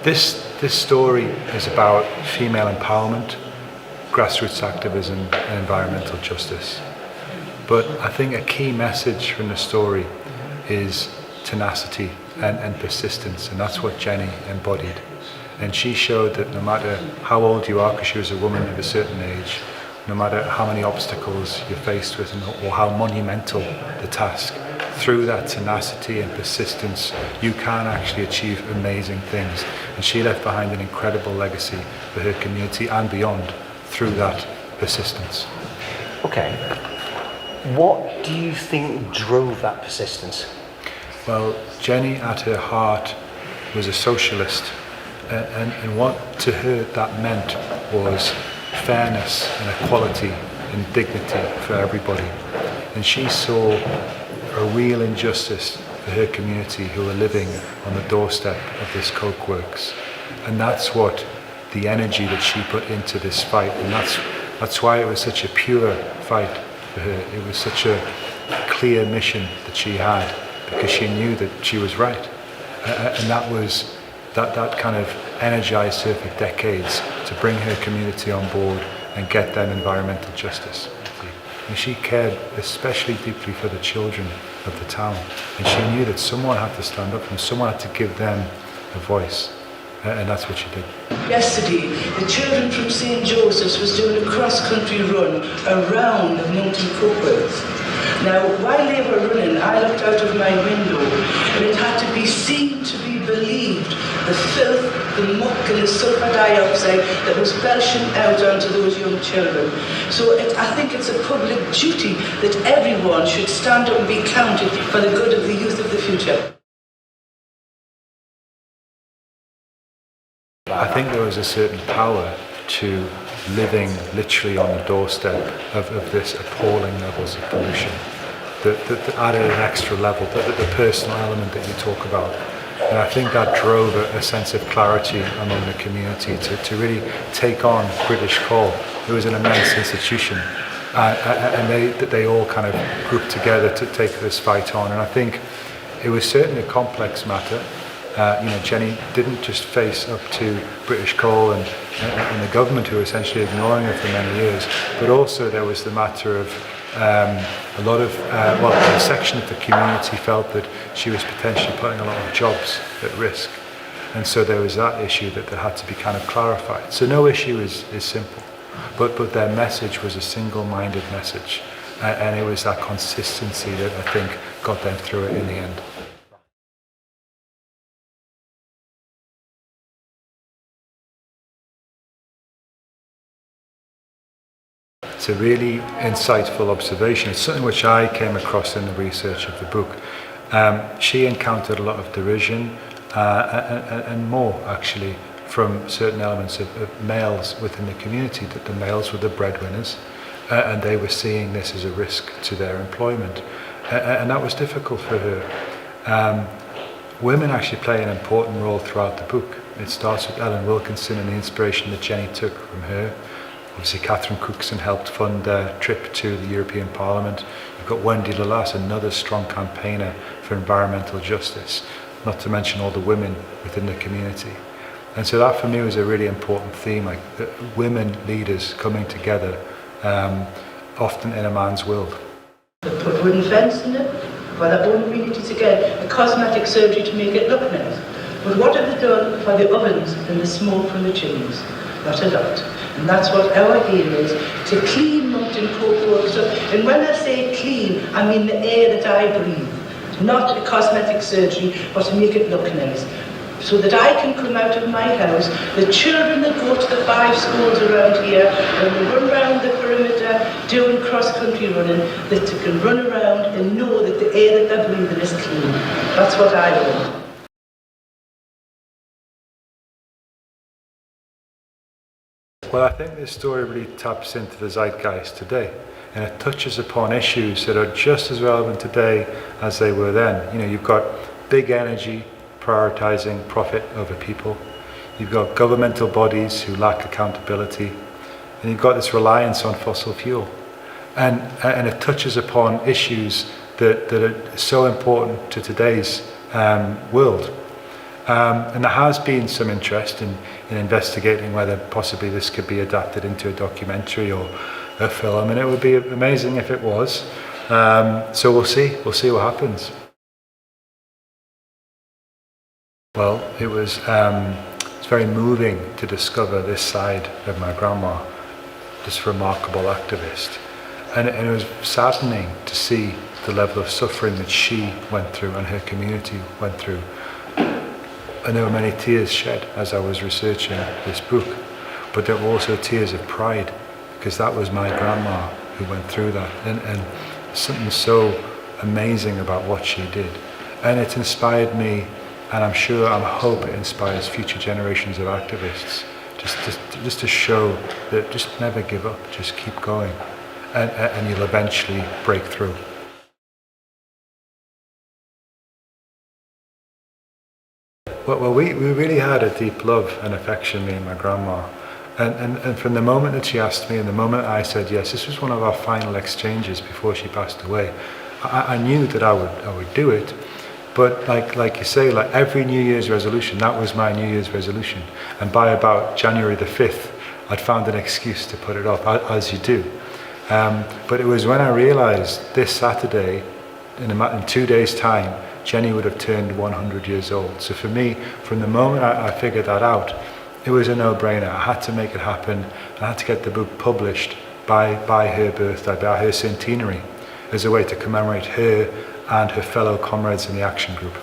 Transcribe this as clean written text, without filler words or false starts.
This story is about female empowerment, grassroots activism and environmental justice. But I think a key message from the story is tenacity and persistence, and that's what Jenny embodied. And she showed that no matter how old you are, because she was a woman of a certain age, no matter how many obstacles you're faced with or how monumental the task, through that tenacity and persistence, you can actually achieve amazing things. And she left behind an incredible legacy for her community and beyond through that persistence. Okay. What do you think drove that persistence? Well, Jenny at her heart was a socialist, and what to her that meant was fairness and equality and dignity for everybody. And she saw a real injustice for her community who were living on the doorstep of this coke works. And that's what the energy that she put into this fight, and that's why it was such a pure fight for her. It was such a clear mission that she had, because she knew that she was right. And that kind of energized her for decades to bring her community on board and get them environmental justice. And she cared especially deeply for the children of the town. And she knew that someone had to stand up and someone had to give them a voice. And that's what she did. Yesterday, the children from St. Joseph's was doing a cross-country run around the Mountain Cokeworks. Now, while they were running, I looked out of my window, and it had to be seen to be believed, the filth, the muck and the sulfur dioxide that was belching out onto those young children. So I think it's a public duty that everyone should stand up and be counted for the good of the youth of the future. I think there was a certain power to living literally on the doorstep of this appalling levels of pollution that added an extra level, the personal element that you talk about. And I think that drove a sense of clarity among the community to really take on British Coal. It was an immense institution, and they all kind of grouped together to take this fight on. And I think it was certainly a complex matter. Jenny didn't just face up to British Coal and the government, who were essentially ignoring her for many years, but also there was the matter of a section of the community felt that she was potentially putting a lot of jobs at risk. And so there was that issue that had to be kind of clarified. So no issue is simple, but their message was a single-minded message, and it was that consistency that I think got them through it in the end. It's a really insightful observation. It's something which I came across in the research of the book. She encountered a lot of derision and more, actually, from certain elements of males within the community, that the males were the breadwinners and they were seeing this as a risk to their employment. And that was difficult for her. Women actually play an important role throughout the book. It starts with Ellen Wilkinson and the inspiration that Jenny took from her. Obviously, Catherine Cookson helped fund a trip to the European Parliament. You've got Wendy Lalas, another strong campaigner for environmental justice, not to mention all the women within the community. And so that for me was a really important theme, like women leaders coming together, often in a man's world. They put wooden fence in it. Well, that wouldn't really to get a cosmetic surgery to make it look nice. But what have they done for the ovens and the smoke from the chimneys? Not a lot. And that's what our aim is, to clean Mountain Cokeworks up. And when I say clean, I mean the air that I breathe. Not a cosmetic surgery, but to make it look nice. So that I can come out of my house, the children that go to the 5 schools around here, and they run around the perimeter doing cross-country running, that they can run around and know that the air that they're breathing is clean. That's what I want. Well, I think this story really taps into the zeitgeist today, and it touches upon issues that are just as relevant today as they were then. You've got big energy prioritizing profit over people. You've got governmental bodies who lack accountability, and you've got this reliance on fossil fuel. And it touches upon issues that are so important to today's world. And there has been some interest in investigating whether possibly this could be adapted into a documentary or a film, and it would be amazing if it was. So we'll see what happens. Well, it's very moving to discover this side of my grandma, this remarkable activist. And it was saddening to see the level of suffering that she went through and her community went through. And there were many tears shed as I was researching this book, but there were also tears of pride, because that was my grandma who went through that. And something so amazing about what she did. And it inspired me, and I hope it inspires future generations of activists, just to show that just never give up, just keep going, and you'll eventually break through. Well, we really had a deep love and affection, me and my grandma. And from the moment that she asked me and the moment I said yes, this was one of our final exchanges before she passed away. I knew that I would do it, but like you say, like every New Year's resolution, that was my New Year's resolution. And by about January the 5th, I'd found an excuse to put it off, as you do. But it was when I realized this Saturday, in 2 days' time, Jenny would have turned 100 years old. So for me, from the moment I figured that out, it was a no-brainer. I had to make it happen. I had to get the book published by her birthday, by her centenary, as a way to commemorate her and her fellow comrades in the Action Group.